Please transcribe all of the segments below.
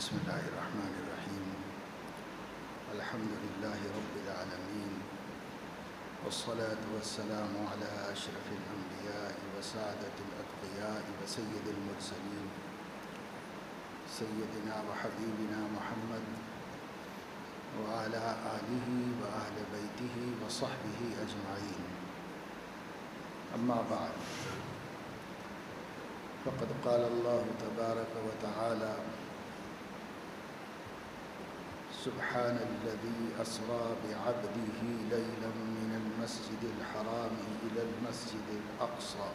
بسم اللہ الرحمن الرحیم الحمد للہ رب العالمین والصلاة والسلام علی اشرف الانبیاء وسعادت الاتقیاء وسید المرسلین سیدنا وحبیبنا محمد وعلی آلہ واہل بیتہ وصحبہ اجمعین، اما بعد فقد قال اللہ تبارک وتعالی سبحان الذي أسرى بعبده ليلا من المسجد الحرام إلى المسجد الأقصى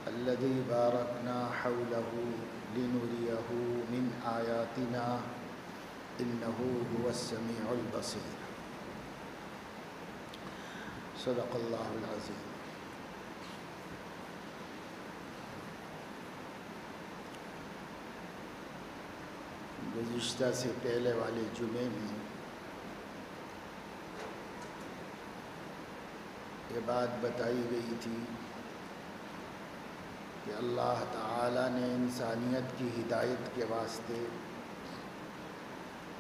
الذي باركنا حوله لنريه من آياتنا إنه هو السميع البصير. صدق الله العظيم. گزشتہ سے پہلے والے جمعے میں یہ بات بتائی گئی تھی کہ اللہ تعالی نے انسانیت کی ہدایت کے واسطے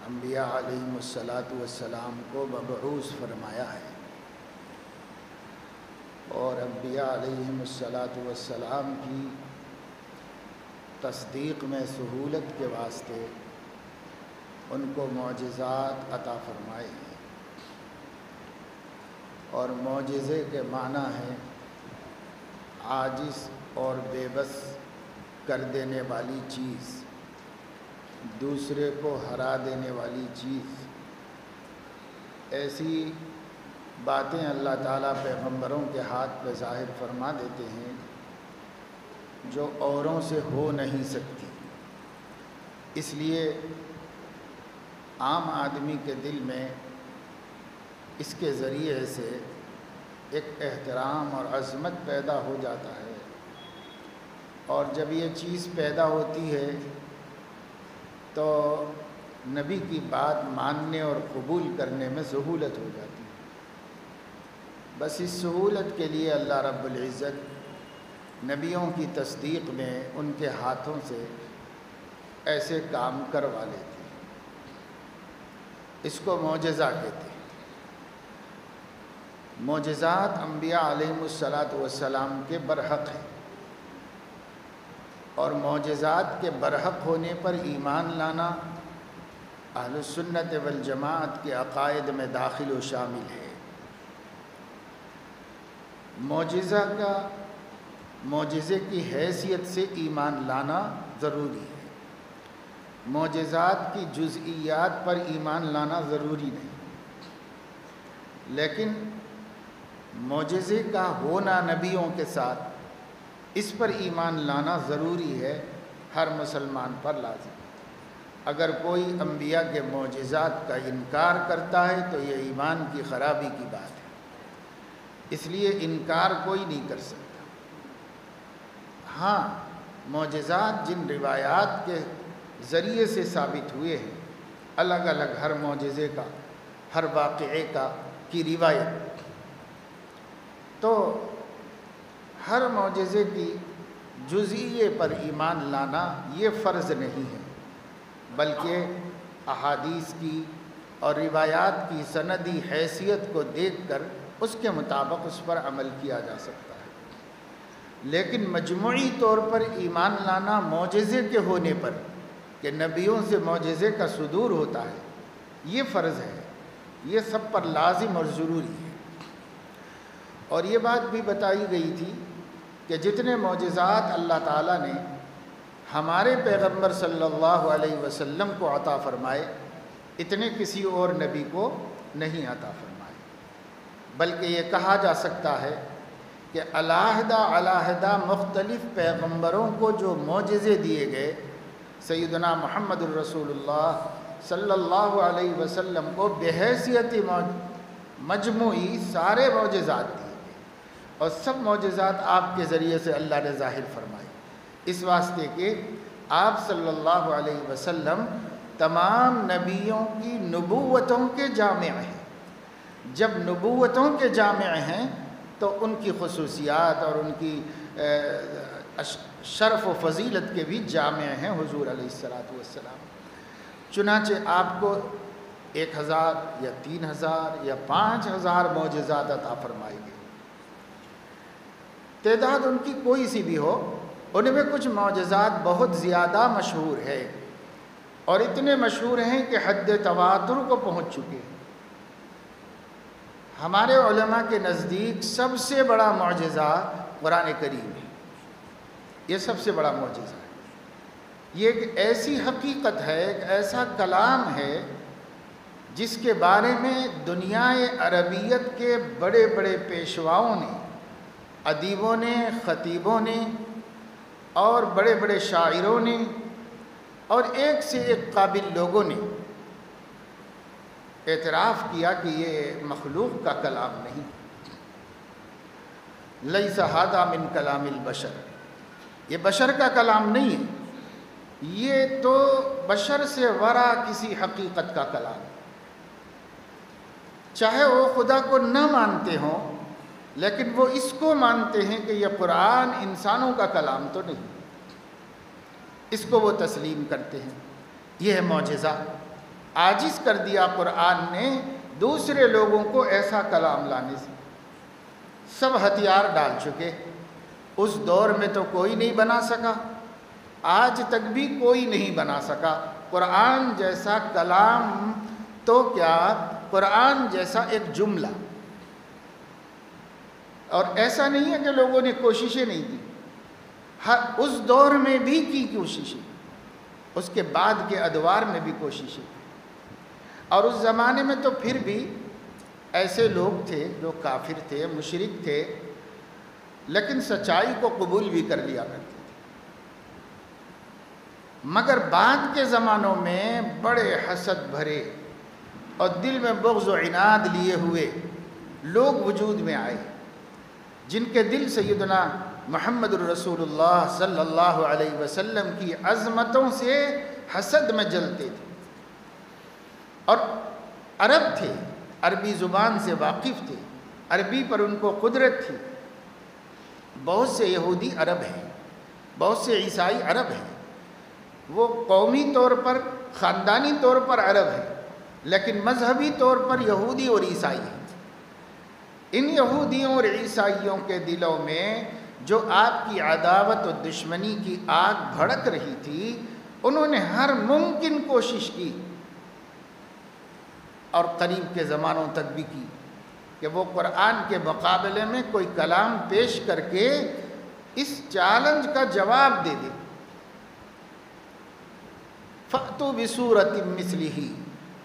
انبیاء علیہم السلام کو مبعوث فرمایا ہے، اور انبیاء علیہم السلام کی تصدیق میں سہولت کے واسطے ان کو معجزات عطا فرمائے ہیں، اور معجزے کے معنی ہے عاجز اور بے بس کر دینے والی چیز، دوسرے کو ہرا دینے والی چیز. ایسی باتیں اللہ تعالیٰ پیغمبروں کے ہاتھ پہ ظاہر فرما دیتے ہیں جو اوروں سے ہو نہیں سکتی. اس لیے عام آدمی کے دل میں اس کے ذریعے سے ایک احترام اور عظمت پیدا ہو جاتا ہے، اور جب یہ چیز پیدا ہوتی ہے تو نبی کی بات ماننے اور قبول کرنے میں سہولت ہو جاتی ہے. بس اس سہولت کے لیے اللہ رب العزت نبیوں کی تصدیق میں ان کے ہاتھوں سے ایسے کام کروا لیتے ہیں. اس کو معجزہ کہتے ہیں. معجزات انبیاء علیہم السلام کے برحق ہیں، اور معجزات کے برحق ہونے پر ایمان لانا اہل السنت والجماعت کے عقائد میں داخل و شامل ہے. معجزے کی حیثیت سے ایمان لانا ضروری ہے. معجزات کی جزئیات پر ایمان لانا ضروری نہیں، لیکن معجزے کا ہونا نبیوں کے ساتھ اس پر ایمان لانا ضروری ہے، ہر مسلمان پر لازم. اگر کوئی انبیاء کے معجزات کا انکار کرتا ہے تو یہ ایمان کی خرابی کی بات ہے. اس لیے انکار کوئی نہیں کر سکتا. ہاں، معجزات جن روایات کے ذریعے سے ثابت ہوئے ہیں، الگ الگ ہر معجزے کا، ہر واقعے کی روایت، تو ہر معجزے کی جزئیے پر ایمان لانا یہ فرض نہیں ہے، بلکہ احادیث کی اور روایات کی سندی حیثیت کو دیکھ کر اس کے مطابق اس پر عمل کیا جا سکتا ہے. لیکن مجموعی طور پر ایمان لانا معجزے کے ہونے پر کہ نبیوں سے معجزے کا صدور ہوتا ہے، یہ فرض ہے، یہ سب پر لازم اور ضروری ہے. اور یہ بات بھی بتائی گئی تھی کہ جتنے معجزات اللہ تعالیٰ نے ہمارے پیغمبر صلی اللہ علیہ وسلم کو عطا فرمائے، اتنے کسی اور نبی کو نہیں عطا فرمائے. بلکہ یہ کہا جا سکتا ہے کہ علیحدہ مختلف پیغمبروں کو جو معجزے دیے گئے، سیدنا محمد الرسول اللہ صلی اللہ علیہ وسلم کو بحیثیت مجموعی سارے معجزات دیے گئے، اور سب معجزات آپ کے ذریعے سے اللہ نے ظاہر فرمائے، اس واسطے کہ آپ صلی اللہ علیہ وسلم تمام نبیوں کی نبوتوں کے جامع ہیں. جب نبوتوں کے جامع ہیں تو ان کی خصوصیات اور ان کی شرف و فضیلت کے بھی جامع ہیں حضور علیہ السلام۔ چنانچہ آپ کو 1000 یا 3000 یا 5000 معجزات عطا فرمائے گئے۔ تعداد ان کی کوئی سی بھی ہو، ان میں کچھ معجزات بہت زیادہ مشہور ہے اور اتنے مشہور ہیں کہ حد تواتر کو پہنچ چکے ہیں۔ ہمارے علماء کے نزدیک سب سے بڑا معجزہ قرآن کریم ہے۔ یہ سب سے بڑا معجزہ ہے۔ یہ ایک ایسی حقیقت ہے، ایک ایسا کلام ہے جس کے بارے میں دنیا عربیت کے بڑے بڑے پیشواؤں نے، ادیبوں نے، خطیبوں نے اور بڑے بڑے شاعروں نے اور ایک سے ایک قابل لوگوں نے اعتراف کیا کہ یہ مخلوق کا کلام نہیں، لیس ھذا من کلام البشر، یہ بشر کا کلام نہیں ہے، یہ تو بشر سے ورا کسی حقیقت کا کلام ہے۔ چاہے وہ خدا کو نہ مانتے ہوں لیکن وہ اس کو مانتے ہیں کہ یہ قرآن انسانوں کا کلام تو نہیں، اس کو وہ تسلیم کرتے ہیں۔ یہ ہے معجزہ، عاجز کر دیا قرآن نے دوسرے لوگوں کو ایسا کلام لانے سے۔ سب ہتھیار ڈال چکے، اس دور میں تو کوئی نہیں بنا سکا، آج تک بھی کوئی نہیں بنا سکا قرآن جیسا کلام، تو کیا قرآن جیسا ایک جملہ۔ اور ایسا نہیں ہے کہ لوگوں نے کوششیں نہیں کی، اس دور میں بھی کی کوششیں، اس کے بعد کے ادوار میں بھی کوششیں، اور اس زمانے میں تو پھر بھی ایسے لوگ تھے جو کافر تھے، مشرک تھے، لیکن سچائی کو قبول بھی کر لیا کرتے تھے۔ مگر بعد کے زمانوں میں بڑے حسد بھرے اور دل میں بغض و عناد لیے ہوئے لوگ وجود میں آئے، جن کے دل سیدنا محمد الرسول اللہ صلی اللہ علیہ وسلم کی عظمتوں سے حسد میں جلتے تھے، اور عرب تھے، عربی زبان سے واقف تھے، عربی پر ان کو قدرت تھی۔ بہت سے یہودی عرب ہیں، بہت سے عیسائی عرب ہیں، وہ قومی طور پر، خاندانی طور پر عرب ہیں، لیکن مذہبی طور پر یہودی اور عیسائی ہیں۔ ان یہودیوں اور عیسائیوں کے دلوں میں جو آپ کی عداوت و دشمنی کی آگ بھڑک رہی تھی، انہوں نے ہر ممکن کوشش کی اور قریب کے زمانوں تک بھی کی کہ وہ قرآن کے مقابلے میں کوئی کلام پیش کر کے اس چیلنج کا جواب دے دے۔ فَأْتُوا بِسُورَةٍ مِثْلِهِ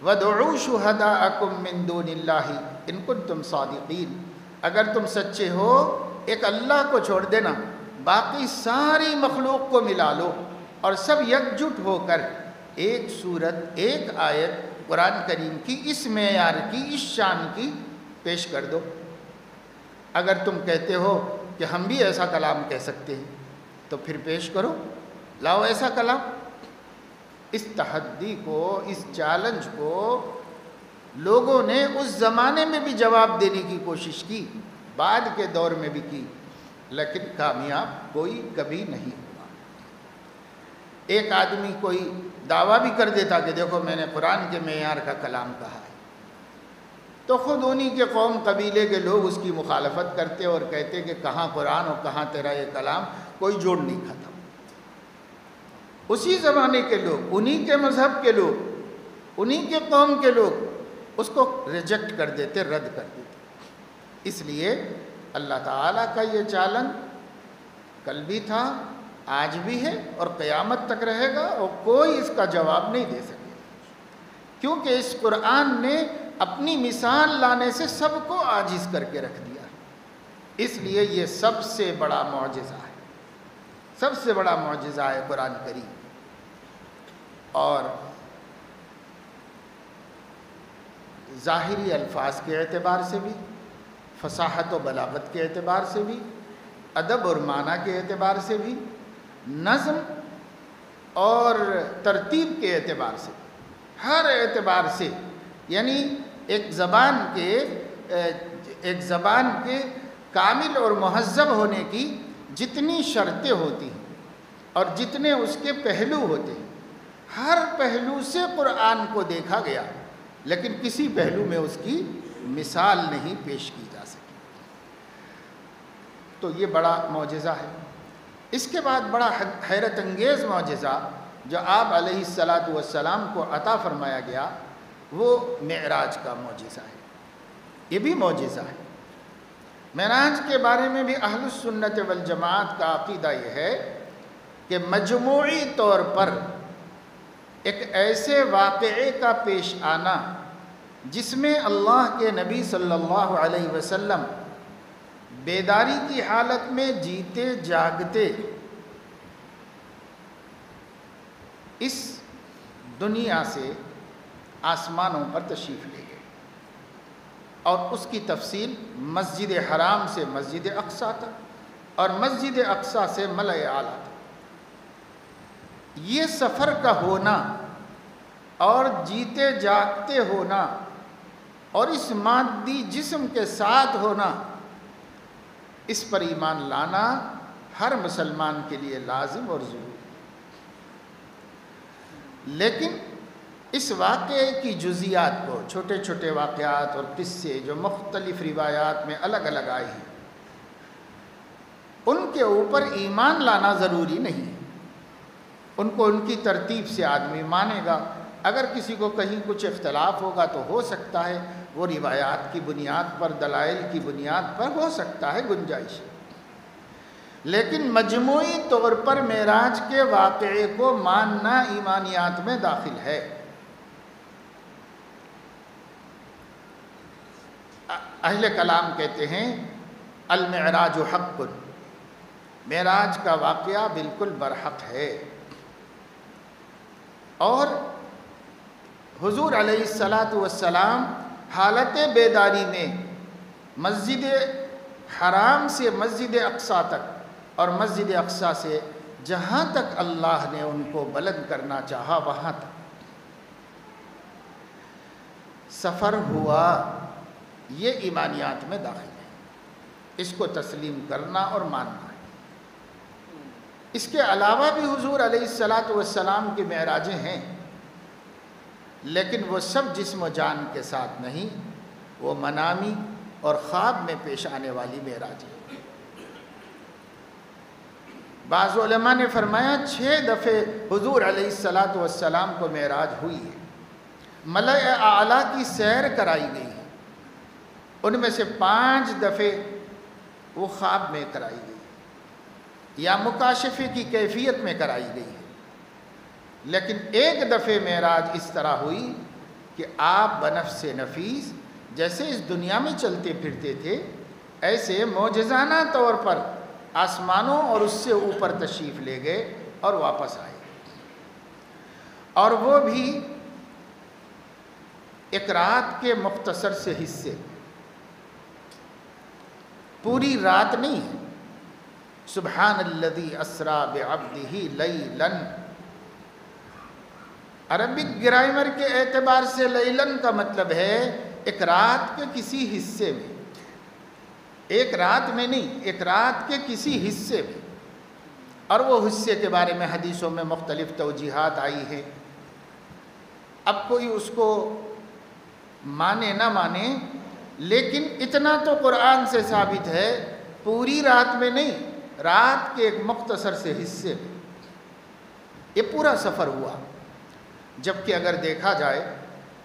وَادْعُوا شُهَدَاءَكُم مِّن دُونِ اللَّهِ إِن كُنتُمْ صَادِقِينَ۔ اگر تم سچے ہو، ایک اللہ کو چھوڑ دینا، باقی ساری مخلوق کو ملا لو اور سب یکجٹ ہو کر ایک سورت، ایک آیت قرآن کریم کی اس معیار کی، اس شان کی پیش کر دو۔ اگر تم کہتے ہو کہ ہم بھی ایسا کلام کہہ سکتے ہیں تو پھر پیش کرو، لاؤ ایسا کلام۔ اس تحدی کو، اس چیلنج کو لوگوں نے اس زمانے میں بھی جواب دینے کی کوشش کی، بعد کے دور میں بھی کی، لیکن کامیاب کوئی کبھی نہیں ہوا۔ ایک آدمی کوئی دعویٰ بھی کر دیتا کہ دیکھو میں نے قرآن کے معیار کا کلام کہا ہے، تو خود انہی کے قوم قبیلے کے لوگ اس کی مخالفت کرتے اور کہتے کہ کہاں قرآن اور کہاں تیرا یہ کلام، کوئی جوڑ نہیں کھاتا۔ اسی زمانے کے لوگ، انہی کے مذہب کے لوگ، انہی کے قوم کے لوگ اس کو ریجیکٹ کر دیتے، رد کر دیتے۔ اس لیے اللہ تعالیٰ کا یہ چیلنج کل بھی تھا، آج بھی ہے اور قیامت تک رہے گا، اور کوئی اس کا جواب نہیں دے سکے، کیونکہ اس قرآن نے اپنی مثال لانے سے سب کو عاجز کر کے رکھ دیا۔ اس لیے یہ سب سے بڑا معجزہ ہے، سب سے بڑا معجزہ ہے قرآن کریم۔ اور ظاہری الفاظ کے اعتبار سے بھی، فصاحت و بلاغت کے اعتبار سے بھی، ادب اور معنی کے اعتبار سے بھی، نظم اور ترتیب کے اعتبار سے، ہر اعتبار سے، یعنی ایک زبان کے کامل اور مہذب ہونے کی جتنی شرطیں ہوتی ہیں اور جتنے اس کے پہلو ہوتے ہیں، ہر پہلو سے قرآن کو دیکھا گیا، لیکن کسی پہلو میں اس کی مثال نہیں پیش کی جا سکی۔ تو یہ بڑا معجزہ ہے۔ اس کے بعد بڑا حیرت انگیز معجزہ جو آپ علیہ السلام کو عطا فرمایا گیا، وہ معراج کا معجزہ ہے۔ یہ بھی معجزہ ہے۔ معراج کے بارے میں بھی اہل السنت والجماعت کا عقیدہ یہ ہے کہ مجموعی طور پر ایک ایسے واقعے کا پیش آنا جس میں اللہ کے نبی صلی اللہ علیہ وسلم بیداری کی حالت میں جیتے جاگتے اس دنیا سے آسمانوں پر تشریف لے گئے، اور اس کی تفصیل مسجد حرام سے مسجد اقصیٰ تک اور مسجد اقصیٰ سے ملأ اعلیٰ تک۔ یہ سفر کا ہونا اور جیتے جاگتے ہونا اور اس مادی جسم کے ساتھ ہونا، اس پر ایمان لانا ہر مسلمان کے لیے لازم اور ضروری۔ لیکن اس واقعے کی جزیات کو، چھوٹے چھوٹے واقعات اور قصے جو مختلف روایات میں الگ الگ آئے ہیں، ان کے اوپر ایمان لانا ضروری نہیں ہے۔ ان کو ان کی ترتیب سے آدمی مانے گا۔ اگر کسی کو کہیں کچھ اختلاف ہوگا تو ہو سکتا ہے وہ روایات کی بنیاد پر، دلائل کی بنیاد پر ہو سکتا ہے گنجائش، لیکن مجموعی طور پر معراج کے واقعے کو ماننا ایمانیات میں داخل ہے۔ اہل کلام کہتے ہیں المعراج حق، معراج کا واقعہ بالکل برحق ہے، اور حضور علیہ السلام حالت بیداری میں مسجد حرام سے مسجد اقصیٰ تک اور مسجد اقصیٰ سے جہاں تک اللہ نے ان کو بلند کرنا چاہا وہاں تک سفر ہوا، یہ ایمانیات میں داخل ہے۔ اس کو تسلیم کرنا اور ماننا ہے۔ اس کے علاوہ بھی حضور علیہ السلام کی معراجیں ہیں، لیکن وہ سب جسم و جان کے ساتھ نہیں، وہ منامی اور خواب میں پیش آنے والی معراجیں۔ بعض علماء نے فرمایا 6 دفعے حضور علیہ السلام کو معراج ہوئی ہے، ملأ اعلیٰ کی سیر کرائی گئی ہے، ان میں سے 5 دفعے وہ خواب میں کرائی گئی یا مکاشفے کی کیفیت میں کرائی گئی ہے، لیکن 1 دفعہ معراج اس طرح ہوئی کہ آپ بنفس نفیس جیسے اس دنیا میں چلتے پھرتے تھے، ایسے معجزانہ طور پر آسمانوں اور اس سے اوپر تشریف لے گئے اور واپس آئے، اور وہ بھی ایک رات کے مختصر سے حصے، پوری رات نہیں ہے۔ سبحان الذی اسریٰ بعبدہ لیلاً، عربک گرامر کے اعتبار سے لیلاً کا مطلب ہے ایک رات کے کسی حصے میں، ایک رات میں نہیں، ایک رات کے کسی حصے میں، اور وہ حصے کے بارے میں حدیثوں میں مختلف توجیحات آئی ہیں۔ اب کوئی اس کو مانے نہ مانے، لیکن اتنا تو قرآن سے ثابت ہے، پوری رات میں نہیں، رات کے ایک مختصر سے حصے میں یہ پورا سفر ہوا۔ جبکہ اگر دیکھا جائے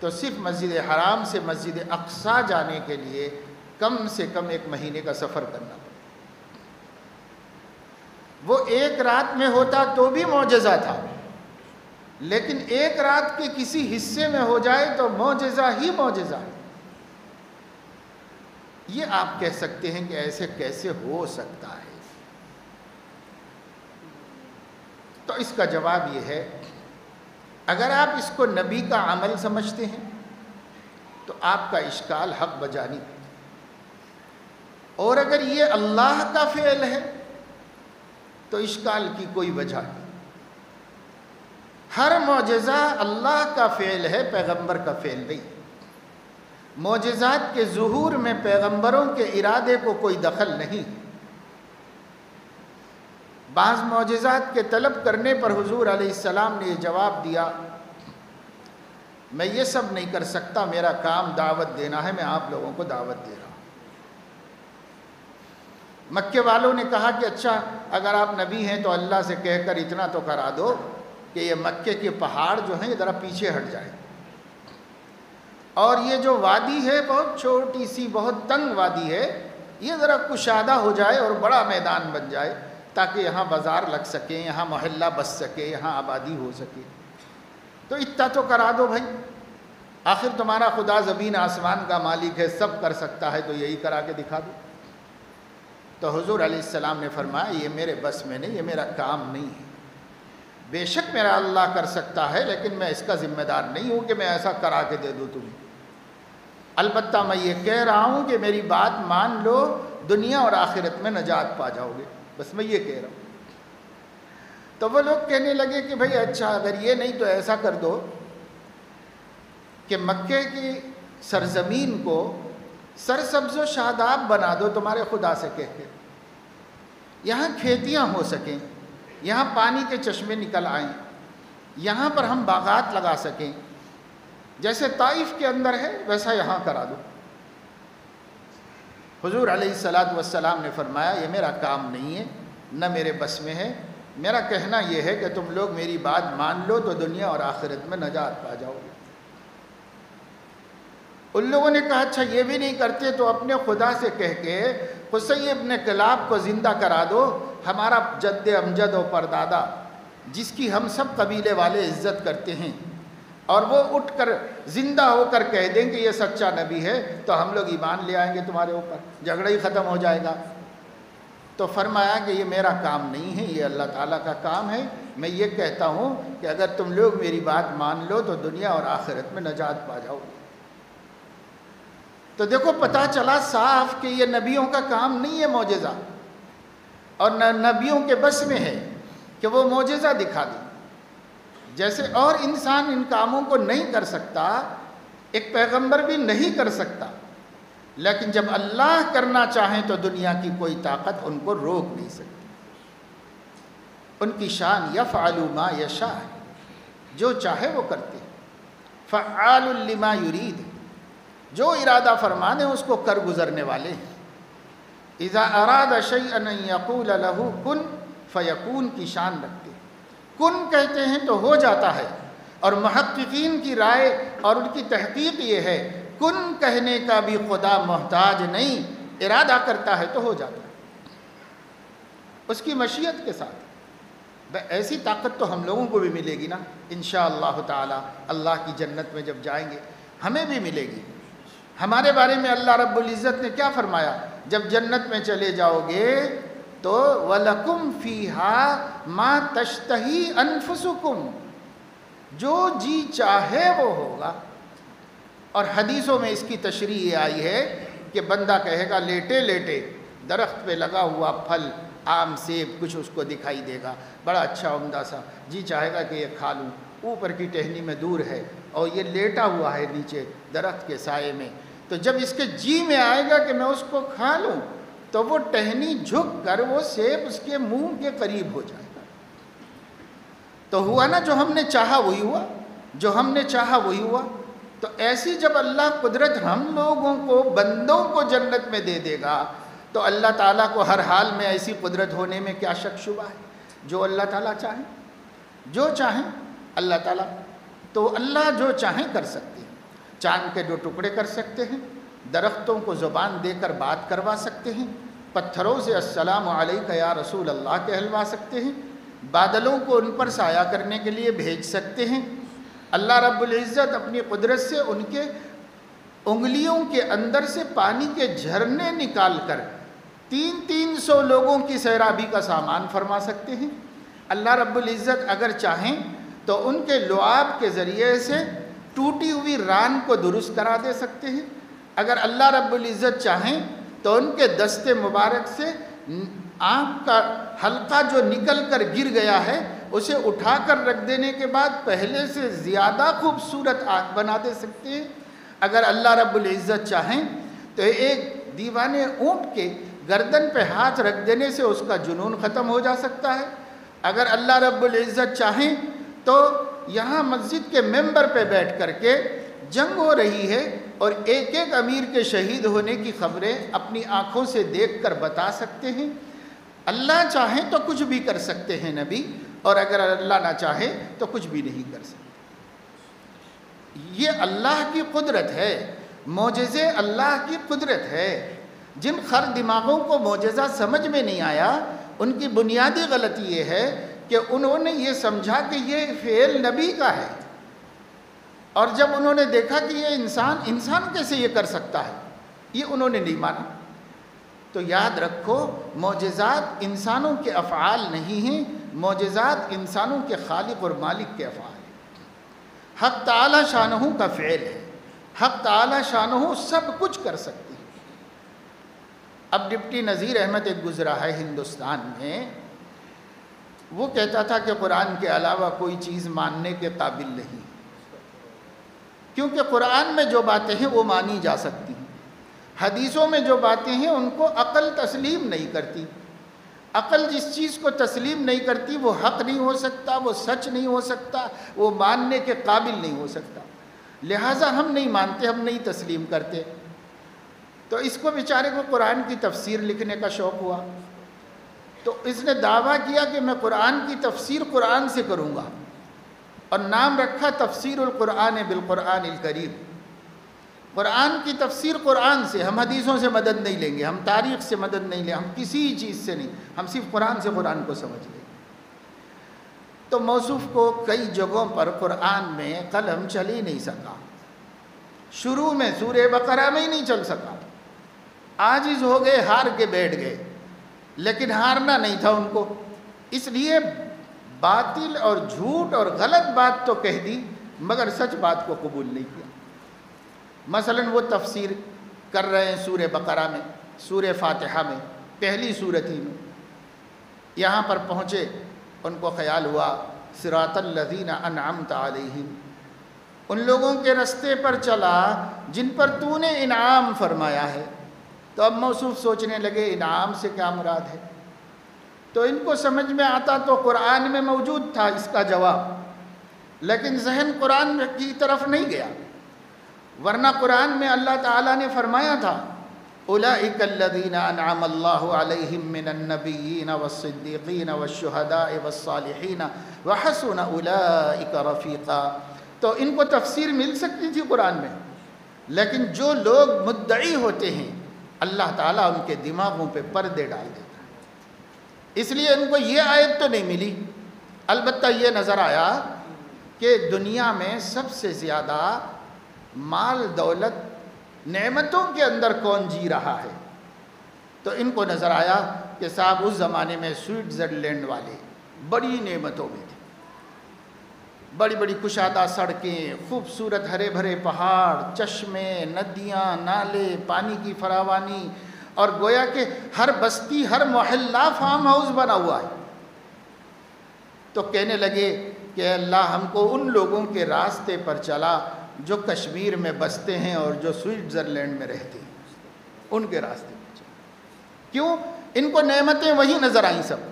تو صرف مسجد حرام سے مسجد اقصیٰ جانے کے لیے کم سے کم 1 مہینے کا سفر کرنا پڑا۔ وہ 1 رات میں ہوتا تو بھی معجزہ تھا، لیکن 1 رات کے کسی حصے میں ہو جائے تو معجزہ ہی معجزہ ہے۔ یہ آپ کہہ سکتے ہیں کہ ایسے کیسے ہو سکتا ہے؟ تو اس کا جواب یہ ہے، اگر آپ اس کو نبی کا عمل سمجھتے ہیں تو آپ کا اشکال حق بجانی، اور اگر یہ اللہ کا فعل ہے تو اشکال کی کوئی وجہ نہیں۔ ہر معجزہ اللہ کا فعل ہے، پیغمبر کا فعل نہیں۔ معجزات کے ظہور میں پیغمبروں کے ارادے کو کوئی دخل نہیں۔ بعض معجزات کے طلب کرنے پر حضور علیہ السلام نے یہ جواب دیا، میں یہ سب نہیں کر سکتا، میرا کام دعوت دینا ہے، میں آپ لوگوں کو دعوت دے رہا ہوں۔ مکے والوں نے کہا کہ اچھا اگر آپ نبی ہیں تو اللہ سے کہہ کر اتنا تو کرا دو کہ یہ مکے کے پہاڑ جو ہیں یہ ذرا پیچھے ہٹ جائیں، اور یہ جو وادی ہے بہت چھوٹی سی بہت تنگ وادی ہے، یہ ذرا کشادہ ہو جائے اور بڑا میدان بن جائے تاکہ یہاں بازار لگ سکے، یہاں محلہ بس سکے، یہاں آبادی ہو سکے، تو اتنا تو کرا دو بھائی، آخر تمہارا خدا زمین آسمان کا مالک ہے، سب کر سکتا ہے، تو یہی کرا کے دکھا دو۔ تو حضور علیہ السلام نے فرمایا یہ میرے بس میں نہیں، یہ میرا کام نہیں ہے، بے شک میرا اللہ کر سکتا ہے لیکن میں اس کا ذمہ دار نہیں ہوں کہ میں ایسا کرا کے دے دوں تمہیں، البتہ میں یہ کہہ رہا ہوں کہ میری بات مان لو، دنیا اور آخرت میں نجات پا جاؤ گے، بس میں یہ کہہ رہا ہوں۔ تو وہ لوگ کہنے لگے کہ بھئی اچھا اگر یہ نہیں تو ایسا کر دو کہ مکے کی سرزمین کو سرسبز و شاداب بنا دو تمہارے خدا سے کہہ کے، یہاں کھیتیاں ہو سکیں، یہاں پانی کے چشمے نکل آئیں، یہاں پر ہم باغات لگا سکیں، جیسے طائف کے اندر ہے ویسا یہاں کرا دو۔ حضور علیہ السلام نے فرمایا یہ میرا کام نہیں ہے، نہ میرے بس میں ہے، میرا کہنا یہ ہے کہ تم لوگ میری بات مان لو تو دنیا اور آخرت میں نجات پا جاؤ گے۔ ان لوگوں نے کہا اچھا یہ بھی نہیں کرتے تو اپنے خدا سے کہہ کے قصی ابن کلاب کو زندہ کرا دو، ہمارا جد امجد و پردادا جس کی ہم سب قبیلے والے عزت کرتے ہیں، اور وہ اٹھ کر زندہ ہو کر کہہ دیں کہ یہ سچا نبی ہے تو ہم لوگ ایمان لے آئیں گے تمہارے اوپر، جھگڑا ہی ختم ہو جائے گا۔ تو فرمایا کہ یہ میرا کام نہیں ہے، یہ اللہ تعالیٰ کا کام ہے، میں یہ کہتا ہوں کہ اگر تم لوگ میری بات مان لو تو دنیا اور آخرت میں نجات پا جاؤ گے۔ تو دیکھو پتہ چلا صاف کہ یہ نبیوں کا کام نہیں ہے معجزہ، اور نہ نبیوں کے بس میں ہے کہ وہ معجزہ دکھا دیں، جیسے اور انسان ان کاموں کو نہیں کر سکتا، ایک پیغمبر بھی نہیں کر سکتا، لیکن جب اللہ کرنا چاہیں تو دنیا کی کوئی طاقت ان کو روک نہیں سکتی۔ ان کی شان یفعل ما یشاء، جو چاہے وہ کرتے ہیں، فعال لما یرید، جو ارادہ فرمانے اس کو کر گزرنے والے ہیں۔ اذا اراد شیئا ان یقول له کن فیکون کی شان رکھتے ہیں، کن کہتے ہیں تو ہو جاتا ہے، اور محققین کی رائے اور ان کی تحقیق یہ ہے کن کہنے کا بھی خدا محتاج نہیں، ارادہ کرتا ہے تو ہو جاتا ہے اس کی مشیت کے ساتھ۔ ایسی طاقت تو ہم لوگوں کو بھی ملے گی نا انشاءاللہ تعالی، اللہ کی جنت میں جب جائیں گے ہمیں بھی ملے گی۔ ہمارے بارے میں اللہ رب العزت نے کیا فرمایا؟ جب جنت میں چلے جاؤ گے تو وَلَكُمْ فِيهَا مَا تَشْتَهِي أَنفُسُكُمْ، جو جی چاہے وہ ہوگا۔ اور حدیثوں میں اس کی تشریح یہ آئی ہے کہ بندہ کہے گا لیٹے لیٹے درخت پہ لگا ہوا پھل آم سیب کچھ اس کو دکھائی دے گا، بڑا اچھا عمدہ سا، جی چاہے گا کہ یہ کھا لوں، اوپر کی ٹہنی میں دور ہے اور یہ لیٹا ہوا ہے نیچے درخت کے سائے میں، تو جب اس کے جی میں آئے گا کہ میں اس کو کھا لوں تو وہ ٹہنی جھک کر وہ سیب اس کے منہ کے قریب ہو جائے گا۔ تو ہوا نا جو ہم نے چاہا وہی ہوا، جو ہم نے چاہا وہی ہوا۔ تو ایسی جب اللہ قدرت ہم لوگوں کو بندوں کو جنت میں دے دے گا تو اللہ تعالیٰ کو ہر حال میں ایسی قدرت ہونے میں کیا شک شبہ ہے؟ جو اللہ تعالیٰ چاہیں، جو چاہیں اللہ تعالیٰ، تو اللہ جو چاہیں کر سکتے ہیں، چاند کے 2 ٹکڑے کر سکتے ہیں، درختوں کو زبان دے کر بات کروا سکتے ہیں، پتھروں سے السلام علیکہ یا رسول اللہ کہلوا سکتے ہیں، بادلوں کو ان پر سایہ کرنے کے لیے بھیج سکتے ہیں۔ اللہ رب العزت اپنی قدرت سے ان کے انگلیوں کے اندر سے پانی کے جھرنے نکال کر 300 لوگوں کی سیرابی کا سامان فرما سکتے ہیں۔ اللہ رب العزت اگر چاہیں تو ان کے لعاب کے ذریعے سے ٹوٹی ہوئی ران کو درست کرا دے سکتے ہیں۔ اگر اللہ رب العزت چاہیں تو ان کے دست مبارک سے آنکھ کا حلقہ جو نکل کر گر گیا ہے اسے اٹھا کر رکھ دینے کے بعد پہلے سے زیادہ خوبصورت آنکھ بنا دے سکتے ہیں۔ اگر اللہ رب العزت چاہیں تو ایک دیوانے اونٹ کے گردن پہ ہاتھ رکھ دینے سے اس کا جنون ختم ہو جا سکتا ہے۔ اگر اللہ رب العزت چاہیں تو یہاں مسجد کے ممبر پہ بیٹھ کر کے جنگ ہو رہی ہے اور ایک ایک امیر کے شہید ہونے کی خبریں اپنی آنکھوں سے دیکھ کر بتا سکتے ہیں۔ اللہ چاہیں تو کچھ بھی کر سکتے ہیں نبی، اور اگر اللہ نہ چاہے تو کچھ بھی نہیں کر سکتے۔ یہ اللہ کی قدرت ہے، معجزے اللہ کی قدرت ہے۔ جن خر دماغوں کو معجزہ سمجھ میں نہیں آیا، ان کی بنیادی غلطی یہ ہے کہ انہوں نے یہ سمجھا کہ یہ فعل نبی کا ہے، اور جب انہوں نے دیکھا کہ یہ انسان کیسے یہ کر سکتا ہے، یہ انہوں نے نہیں مانا۔ تو یاد رکھو، معجزات انسانوں کے افعال نہیں ہیں، معجزات انسانوں کے خالق اور مالک کے افعال ہیں۔ حق تعالی شانہ کا فعل ہے، حق تعالی شانہ سب کچھ کر سکتی ہے۔ اب ڈپٹی نذیر احمد ایک گزرا ہے ہندوستان میں، وہ کہتا تھا کہ قرآن کے علاوہ کوئی چیز ماننے کے قابل نہیں، کیونکہ قرآن میں جو باتیں ہیں وہ مانی جا سکتی ہیں، حدیثوں میں جو باتیں ہیں ان کو عقل تسلیم نہیں کرتی۔ عقل جس چیز کو تسلیم نہیں کرتی وہ حق نہیں ہو سکتا، وہ سچ نہیں ہو سکتا، وہ ماننے کے قابل نہیں ہو سکتا، لہٰذا ہم نہیں مانتے، ہم نہیں تسلیم کرتے۔ تو اس کو بیچارے کو قرآن کی تفسیر لکھنے کا شوق ہوا، تو اس نے دعویٰ کیا کہ میں قرآن کی تفسیر قرآن سے کروں گا، اور نام رکھا تفسیر القرآن بالقرآن الکریم۔ قرآن کی تفسیر قرآن سے، ہم حدیثوں سے مدد نہیں لیں گے، ہم تاریخ سے مدد نہیں لیں، ہم کسی چیز سے نہیں، ہم صرف قرآن سے قرآن کو سمجھ لیں۔ تو موصوف کو کئی جگہوں پر قرآن میں قلم چل ہی نہیں سکا، شروع میں سورہ بقرہ میں ہی نہیں چل سکا، عاجز ہو گئے، ہار کے بیٹھ گئے، لیکن ہارنا نہیں تھا ان کو، اس لیے باطل اور جھوٹ اور غلط بات تو کہہ دی مگر سچ بات کو قبول نہیں کیا۔ مثلا وہ تفسیر کر رہے ہیں سورہ بقرہ میں، سورہ فاتحہ میں، پہلی سورت ہی میں، یہاں پر پہنچے، ان کو خیال ہوا صراط الذین انعمت علیہم، ان لوگوں کے رستے پر چلا جن پر تو نے انعام فرمایا ہے۔ تو اب موصوف سوچنے لگے انعام سے کیا مراد ہے، تو ان کو سمجھ میں آتا تو قرآن میں موجود تھا اس کا جواب، لیکن ذہن قرآن کی طرف نہیں گیا، ورنہ قرآن میں اللہ تعالیٰ نے فرمایا تھا اولئک الذین انعم اللہ علیہم من النبیین والصدیقین والشہداء والصالحین وحسن اولئک رفیقا۔ تو ان کو تفسیر مل سکتی تھی قرآن میں، لیکن جو لوگ مدعی ہوتے ہیں اللہ تعالیٰ ان کے دماغوں پہ پردے ڈال دیتا ہے، اس لیے ان کو یہ آیت تو نہیں ملی۔ البتہ یہ نظر آیا کہ دنیا میں سب سے زیادہ مال دولت نعمتوں کے اندر کون جی رہا ہے، تو ان کو نظر آیا کہ صاحب اس زمانے میں سوئٹزرلینڈ والے بڑی نعمتوں میں تھے، بڑی بڑی کشادہ سڑکیں، خوبصورت ہرے بھرے پہاڑ، چشمے، ندیاں، نالے، پانی کی فراوانی، اور گویا کہ ہر بستی، ہر محلہ فارم ہاؤس بنا ہوا ہے۔ تو کہنے لگے کہ اللہ ہم کو ان لوگوں کے راستے پر چلا جو کشمیر میں بستے ہیں اور جو سوئٹزرلینڈ میں رہتے ہیں، ان کے راستے پر چلا۔ کیوں؟ ان کو نعمتیں وہی نظر آئیں سب،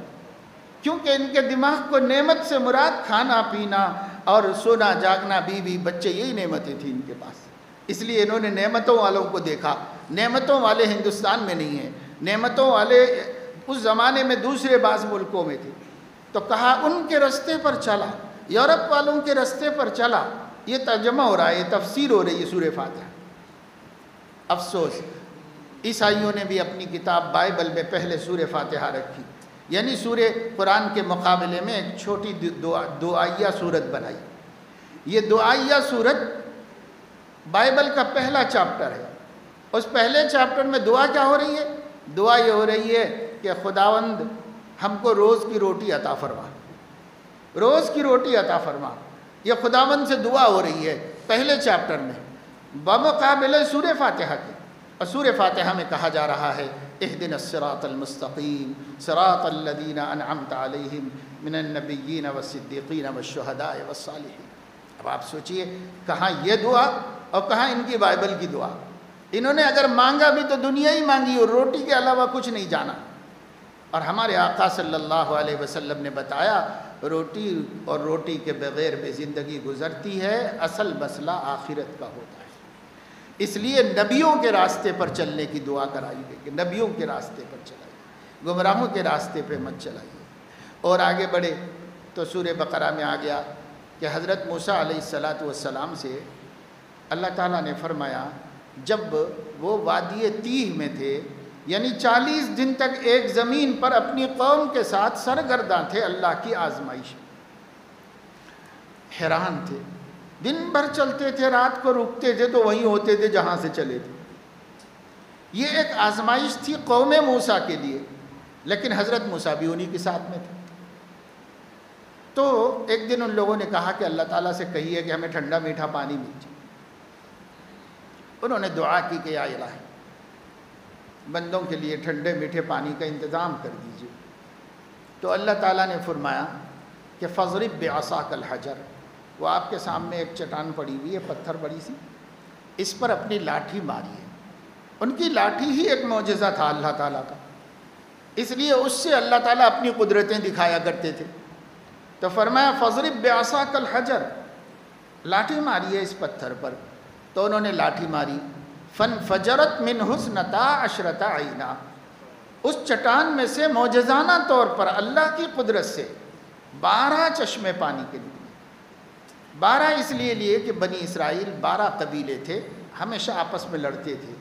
کیونکہ ان کے دماغ کو نعمت سے مراد کھانا پینا اور سونا جاگنا، بیوی بچے، یہی نعمتیں تھیں ان کے پاس، اس لیے انہوں نے نعمتوں والوں کو دیکھا۔ نعمتوں والے ہندوستان میں نہیں ہیں، نعمتوں والے اس زمانے میں دوسرے بعض ملکوں میں تھے، تو کہا ان کے رستے پر چلا، یورپ والوں کے رستے پر چلا۔ یہ ترجمہ ہو رہا ہے، یہ تفسیر ہو رہی ہے سورہ فاتحہ۔ افسوس، عیسائیوں نے بھی اپنی کتاب بائبل میں پہلے سورہ فاتحہ رکھی، یعنی سورہ قرآن کے مقابلے میں ایک چھوٹی دعائیہ سورت بنائی۔ یہ دعائیہ سورت بائبل کا پہلا چیپٹر ہے، اس پہلے چیپٹر میں دعا کیا ہو رہی ہے؟ دعا یہ ہو رہی ہے کہ خداوند ہم کو روز کی روٹی عطا فرما، روز کی روٹی عطا فرما، یہ خداوند سے دعا ہو رہی ہے پہلے چیپٹر میں بمقابلہ سورہ فاتحہ کے۔ اور سورہ فاتحہ میں کہا جا رہا ہے اہدنا الصراط المستقیم صراط الذین انعمت علیہم من النبیین والصدیقین والشہداء والصالحین۔ اب آپ سوچئے کہاں یہ دعا اور کہاں ان کی بائبل کی دعا۔ انہوں نے اگر مانگا بھی تو دنیا ہی مانگی اور روٹی کے علاوہ کچھ نہیں جانا. اور ہمارے آقا صلی اللہ علیہ وسلم نے بتایا روٹی اور روٹی کے بغیر بھی زندگی گزرتی ہے، اصل مسئلہ آخرت کا ہوتا ہے. اس لیے نبیوں کے راستے پر چلنے کی دعا کرائی گئی کہ نبیوں کے راستے پر چلائیے، گمراہوں کے راستے پہ مت چلائیے. اور آگے بڑھے تو سورہ بقرہ میں آ گیا کہ حضرت موسیٰ علیہ السلام سے اللہ تعالیٰ نے فرمایا جب وہ وادی تیہ میں تھے، یعنی 40 دن تک ایک زمین پر اپنی قوم کے ساتھ سرگرداں تھے اللہ کی آزمائش، حیران تھے، دن بھر چلتے تھے، رات کو رکتے تھے تو وہیں ہوتے تھے جہاں سے چلے تھے. یہ ایک آزمائش تھی قوم موسیٰ کے لیے، لیکن حضرت موسیٰ بھی انہی کے ساتھ میں تھے. تو ایک دن ان لوگوں نے کہا کہ اللہ تعالیٰ سے کہیے کہ ہمیں ٹھنڈا میٹھا پانی مل جائے. انہوں نے دعا کی کہ یا الہی بندوں کے لیے ٹھنڈے میٹھے پانی کا انتظام کر دیجیے. تو اللہ تعالیٰ نے فرمایا کہ فضرب بعصاک الحجر، وہ آپ کے سامنے ایک چٹان پڑی ہوئی ہے، پتھر بڑی سی، اس پر اپنی لاٹھی ماریے. ان کی لاٹھی ہی ایک معجزہ تھا اللہ تعالیٰ کا، اس لیے اس سے اللہ تعالیٰ اپنی قدرتیں دکھایا کرتے تھے. تو فرمایا فضرب بعصاک الحجر، لاٹھی ماریے اس پتھر پر. تو انہوں نے لاٹھی ماری، فانفجرت منہ اثنتا عشرۃ عینا، اس چٹان میں سے معجزانہ طور پر اللہ کی قدرت سے 12 چشمے پانی کے نکلے. 12 اس لیے کہ بنی اسرائیل 12 قبیلے تھے، ہمیشہ آپس میں لڑتے تھے.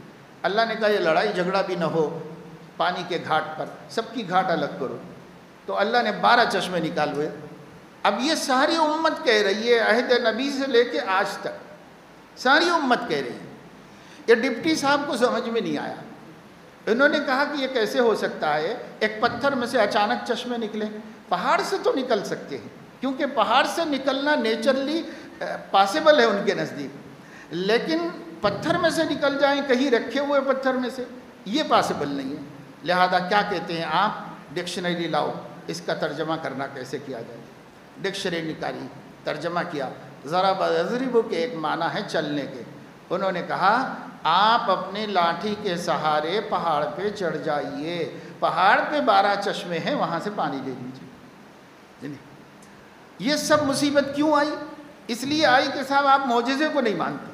اللہ نے کہا یہ لڑائی جھگڑا بھی نہ ہو پانی کے گھاٹ پر، سب کی گھاٹ الگ کرو. تو اللہ نے 12 چشمے نکالوے. اب یہ ساری امت کہہ رہی ہے، عہد نبی سے لے کے آج تک ساری امت کہہ رہی ہے. یہ ڈپٹی صاحب کو سمجھ میں نہیں آیا. انہوں نے کہا کہ یہ کیسے ہو سکتا ہے، ایک پتھر میں سے اچانک چشمے نکلے. پہاڑ سے تو نکل سکتے ہیں، کیونکہ پہاڑ سے نکلنا نیچرلی پاسبل ہے ان کے نزدیک، لیکن پتھر میں سے نکل جائیں کہیں رکھے ہوئے پتھر میں سے، یہ پاسبل نہیں ہے. لہذا کیا کہتے ہیں آپ، ڈکشنری لاؤ، اس کا ترجمہ کرنا کیسے کیا جائے. ڈکشنری نکالی، ترجمہ کیا. ضرب یضرب کے ایک معنی ہے چلنے کے. انہوں نے کہا آپ اپنے لاٹھی کے سہارے پہاڑ پہ چڑھ جائیے، پہاڑ پہ 12 چشمے ہیں، وہاں سے پانی لے لیجیے. یہ سب مصیبت کیوں آئی؟ اس لیے آئی کہ صاحب آپ معجزے کو نہیں مانتے،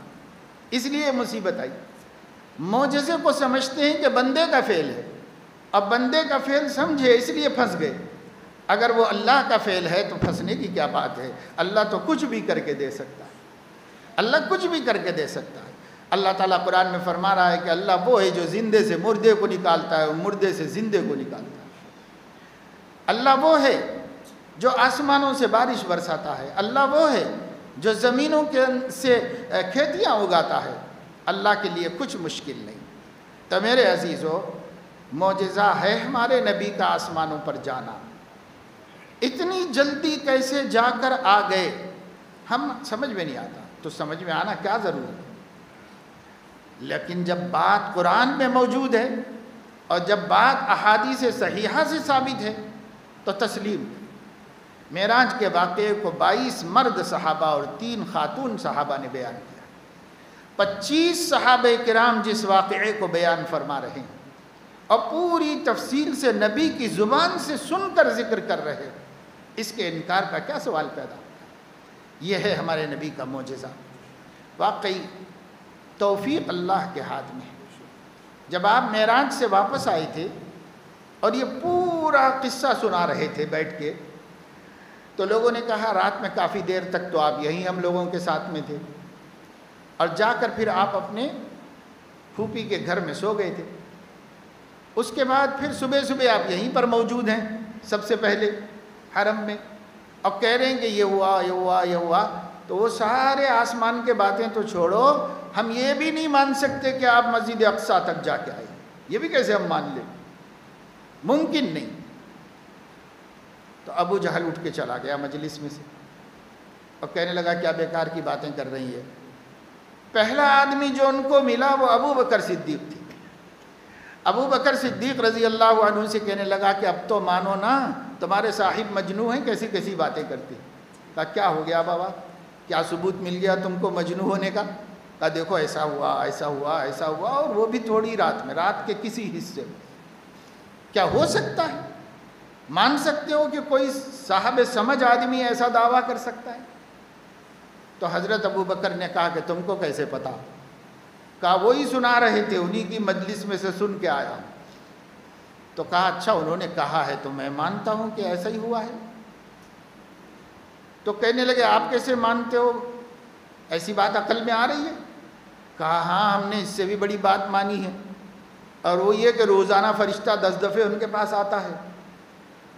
اس لیے مصیبت آئی. معجزے کو سمجھتے ہیں کہ بندے کا فعل ہے، اب بندے کا فعل سمجھے اس لیے پھنس گئے. اگر وہ اللہ کا فعل ہے تو پھنسنے کی کیا بات ہے. اللہ تو کچھ بھی کر کے دے سکتا ہے، اللہ کچھ بھی کر کے دے سکتا ہے. اللہ تعالیٰ قرآن میں فرما رہا ہے کہ اللہ وہ ہے جو زندے سے مردے کو نکالتا ہے اور مردے سے زندے کو نکالتا ہے. اللہ وہ ہے جو آسمانوں سے بارش برساتا ہے. اللہ وہ ہے جو زمینوں کے سے کھیتیاں اگاتا ہے. اللہ کے لیے کچھ مشکل نہیں. تو میرے عزیزو، معجزہ ہے ہمارے نبی کا آسمانوں پر جانا. اتنی جلدی کیسے جا کر آ گئے ہم سمجھ میں نہیں آتا. تو سمجھ میں آنا کیا ضروری ہے، لیکن جب بات قرآن میں موجود ہے اور جب بات احادیث صحیحہ سے ثابت ہے تو تسلیم. معراج کے واقعے کو 22 مرد صحابہ اور 3 خاتون صحابہ نے بیان کیا. 25 صحابہ کرام جس واقعے کو بیان فرما رہے ہیں اور پوری تفصیل سے نبی کی زبان سے سن کر ذکر کر رہے ہیں، اس کے انکار کا کیا سوال پیدا ہوتا ہے. یہ ہے ہمارے نبی کا معجزہ. واقعی توفیق اللہ کے ہاتھ میں ہے. جب آپ معراج سے واپس آئے تھے اور یہ پورا قصہ سنا رہے تھے بیٹھ کے، تو لوگوں نے کہا رات میں کافی دیر تک تو آپ یہیں ہم لوگوں کے ساتھ میں تھے، اور جا کر پھر آپ اپنے پھوپھی کے گھر میں سو گئے تھے. اس کے بعد پھر صبح صبح آپ یہیں پر موجود ہیں سب سے پہلے حرم میں، اور کہہ رہے ہیں کہ یہ ہوا یہ ہوا یہ ہوا. تو وہ سارے آسمان کے باتیں تو چھوڑو، ہم یہ بھی نہیں مان سکتے کہ آپ مسجد اقصیٰ تک جا کے آئے. یہ بھی کیسے ہم مان لیں، ممکن نہیں. تو ابو جہل اٹھ کے چلا گیا مجلس میں سے اور کہنے لگا کیا بیکار کی باتیں کر رہی ہے. پہلا آدمی جو ان کو ملا وہ ابو بکر صدیق تھی. ابو بکر صدیق رضی اللہ عنہ سے کہنے لگا کہ اب تو مانو نا، تمہارے صاحب مجنوں ہیں، کیسی کیسی باتیں کرتے. کہا کیا ہو گیا بابا، کیا ثبوت مل گیا تم کو مجنوں ہونے کا؟ کہا دیکھو ایسا ہوا ایسا ہوا ایسا ہوا، اور وہ بھی تھوڑی رات میں، رات کے کسی حصے میں۔ کیا ہو سکتا ہے؟ مان سکتے ہو کہ کوئی صاحب سمجھ آدمی ایسا دعویٰ کر سکتا ہے؟ تو حضرت ابو بکر نے کہا کہ تم کو کیسے پتا؟ کہا وہی سنا رہے تھے، انہی کی مجلس میں سے سن کے آیا۔ تو کہا اچھا انہوں نے کہا ہے تو میں مانتا ہوں کہ ایسا ہی ہوا ہے۔ تو کہنے لگے آپ کیسے مانتے ہو؟ ایسی بات عقل میں آ رہی ہے؟ کہا ہاں ہم نے اس سے بھی بڑی بات مانی ہے، اور وہ یہ کہ روزانہ فرشتہ 10 دفعے ان کے پاس آتا ہے۔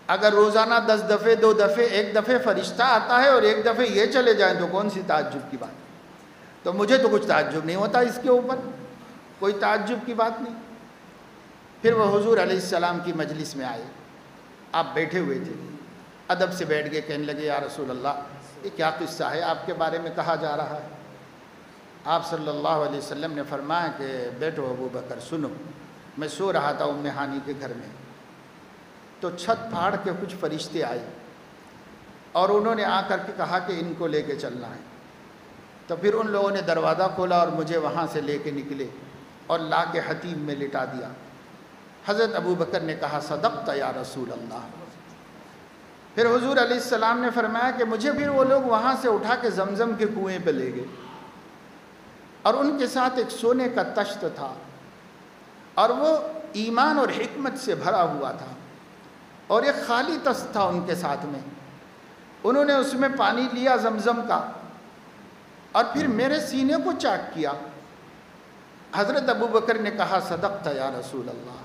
اگر روزانہ 10 دفعے 2 دفعے 1 دفعے فرشتہ آتا ہے اور 1 دفعے یہ چلے جائیں تو کون سی تعجب کی بات؟ تو مجھے تو کچھ تعجب نہیں ہوتا اس کے اوپر، کوئی تعجب کی بات نہیں۔ پھر وہ حضور علیہ السلام کی مجلس میں آئے، آپ بیٹھے ہوئے تھے، ادب سے بیٹھ گئے، کہنے لگے یا رسول اللہ یہ کیا قصہ ہے آپ کے بارے میں کہا جا رہا ہے؟ آپ صلی اللہ علیہ وسلم نے فرمایا کہ بیٹھو ابو بکر سنو، میں سو رہا تھا ام ہانی کے گھر میں، تو چھت پھاڑ کے کچھ فرشتے آئے اور انہوں نے آ کر کے کہا کہ ان کو لے کے چلنا ہے۔ تو پھر ان لوگوں نے دروازہ کھولا اور مجھے وہاں سے لے کے نکلے اور لا کے حتیم میں لٹا دیا۔ حضرت ابو بکر نے کہا صدقت یا رسول اللہ۔ پھر حضور علیہ السلام نے فرمایا کہ مجھے پھر وہ لوگ وہاں سے اٹھا کے زمزم کے کنویں پہ لے گئے، اور ان کے ساتھ ایک سونے کا تشت تھا، اور وہ ایمان اور حکمت سے بھرا ہوا تھا، اور ایک خالی تشت تھا ان کے ساتھ میں۔ انہوں نے اس میں پانی لیا زمزم کا، اور پھر میرے سینے کو چاک کیا۔ حضرت ابو بکر نے کہا صدقت یا رسول اللہ۔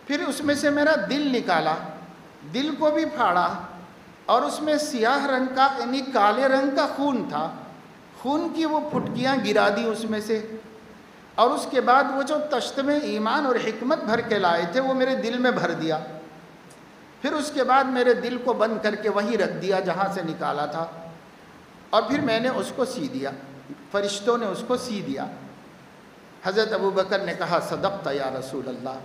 پھر اس میں سے میرا دل نکالا، دل کو بھی پھاڑا، اور اس میں سیاہ رنگ کا یعنی کالے رنگ کا خون تھا، خون کی وہ پھٹکیاں گرا دی اس میں سے، اور اس کے بعد وہ جو تشت میں ایمان اور حکمت بھر کے لائے تھے وہ میرے دل میں بھر دیا۔ پھر اس کے بعد میرے دل کو بند کر کے وہیں رکھ دیا جہاں سے نکالا تھا، اور پھر میں نے اس کو سی دیا، فرشتوں نے اس کو سی دیا۔ حضرت ابو بکر نے کہا صدقت یا رسول اللہ۔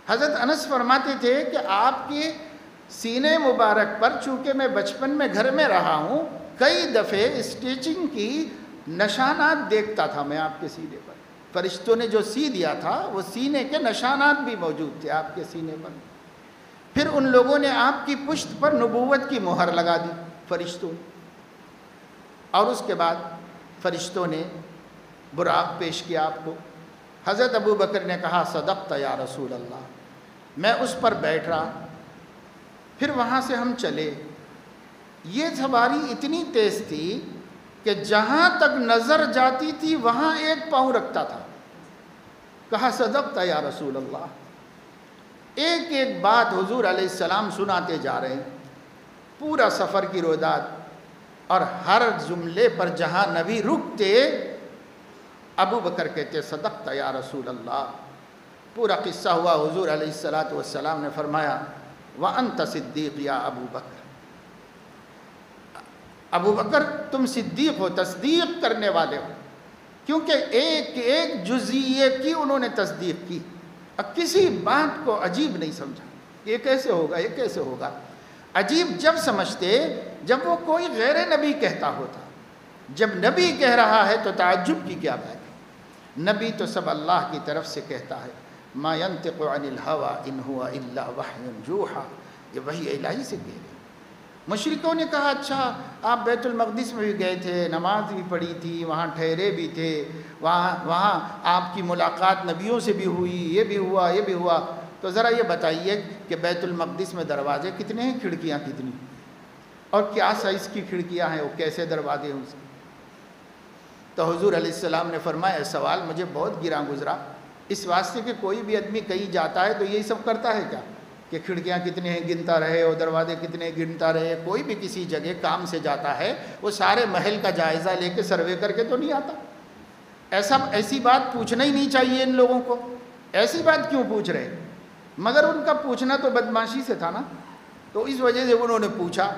حضرت انس فرماتے تھے کہ آپ کے سینے مبارک پر چونکہ میں بچپن میں گھر میں رہا ہوں، کئی دفعے اسٹیچنگ کی نشانات دیکھتا تھا میں آپ کے سینے پر۔ فرشتوں نے جو سی دیا تھا وہ سینے کے نشانات بھی موجود تھے آپ کے سینے پر۔ پھر ان لوگوں نے آپ کی پشت پر نبوت کی مہر لگا دی فرشتوں، اور اس کے بعد فرشتوں نے براق پیش کیا آپ کو۔ حضرت ابو بکر نے کہا صدقت یا رسول اللہ۔ میں اس پر بیٹھ رہا، پھر وہاں سے ہم چلے۔ یہ سواری اتنی تیز تھی کہ جہاں تک نظر جاتی تھی وہاں ایک پاؤں رکھتا تھا۔ کہا صدقت یا رسول اللہ۔ ایک ایک بات حضور علیہ السلام سناتے جا رہے ہیں، پورا سفر کی رویداد، اور ہر جملے پر جہاں نبی رکتے ابو بکر کہتے صدقت یا رسول اللہ۔ پورا قصہ ہوا، حضور علیہ السلام نے فرمایا وَأَنْتَ صدیق یا ابو بکر۔ ابو بکر تم صدیق ہو، تصدیق کرنے والے ہو، کیونکہ ایک ایک جزئیے کی انہوں نے تصدیق کی، اب کسی بات کو عجیب نہیں سمجھا، یہ کیسے ہوگا یہ کیسے ہوگا۔ عجیب جب سمجھتے جب وہ کوئی غیر نبی کہتا ہوتا، جب نبی کہہ رہا ہے تو تعجب کی کیا بات ہے۔ نبی تو سب اللہ کی طرف سے کہتا ہے، ما ينطق عن الهوى ان هو الا وحی یوحى، یہ وحی الہی سے کہہ رہے ہیں۔ مشرکوں نے کہا اچھا آپ بیت المقدس میں بھی گئے تھے، نماز بھی پڑھی تھی، وہاں ٹھہرے بھی تھے، وہاں آپ کی ملاقات نبیوں سے بھی ہوئی، یہ بھی ہوا یہ بھی ہوا، تو ذرا یہ بتائیے کہ بیت المقدس میں دروازے کتنے ہیں، کھڑکیاں کتنی، اور کیا سائز کی کھڑکیاں ہیں، وہ کیسے دروازے ہیں اس کے۔ تو حضور علیہ السلام نے فرمایا سوال مجھے بہت گراں گزرا، اس واسطے کہ کوئی بھی آدمی کہیں جاتا ہے تو یہی سب کرتا ہے کیا کہ کھڑکیاں کتنے ہیں گنتا رہے اور دروازے کتنے گنتا رہے۔ کوئی بھی کسی جگہ کام سے جاتا ہے وہ سارے محل کا جائزہ لے کے سروے کر کے تو نہیں آتا۔ ایسی بات پوچھنا ہی نہیں چاہیے ان لوگوں کو، ایسی بات کیوں پوچھ رہے، مگر ان کا پوچھنا تو بدماشی سے تھا نا، تو اس وجہ سے انہوں نے پوچھا۔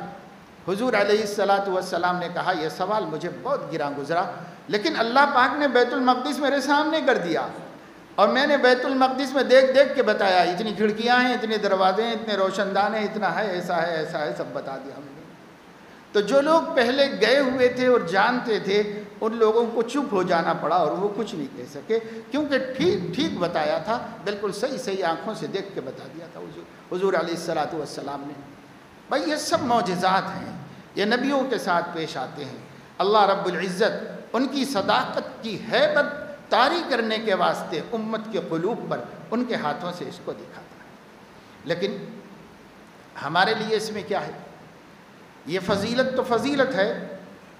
حضور علیہ السلام نے کہا یہ سوال مجھے بہت گراں گزرا، لیکن اللہ پاک نے بیت المقدس میرے سامنے کر دیا، اور میں نے بیت المقدس میں دیکھ دیکھ کے بتایا، اتنی کھڑکیاں ہیں، اتنے دروازے ہیں، اتنے روشن دان ہیں، اتنا ہے، ایسا ہے ایسا ہے، سب بتا دیا ہم نے۔ تو جو لوگ پہلے گئے ہوئے تھے اور جانتے تھے ان لوگوں کو چپ ہو جانا پڑا اور وہ کچھ نہیں کہہ سکے، کیونکہ ٹھیک بتایا تھا، بالکل صحیح آنکھوں سے دیکھ کے بتا دیا تھا حضور علیہ الصلوۃ والسلام نے۔ بھائی یہ سب معجزات ہیں، یہ نبیوں کے ساتھ پیش آتے ہیں۔ اللہ رب العزت ان کی صداقت کی ہیبت طاری کرنے کے واسطے امت کے قلوب پر ان کے ہاتھوں سے اس کو دکھاتا ہے۔ لیکن ہمارے لیے اس میں کیا ہے؟ یہ فضیلت تو فضیلت ہے،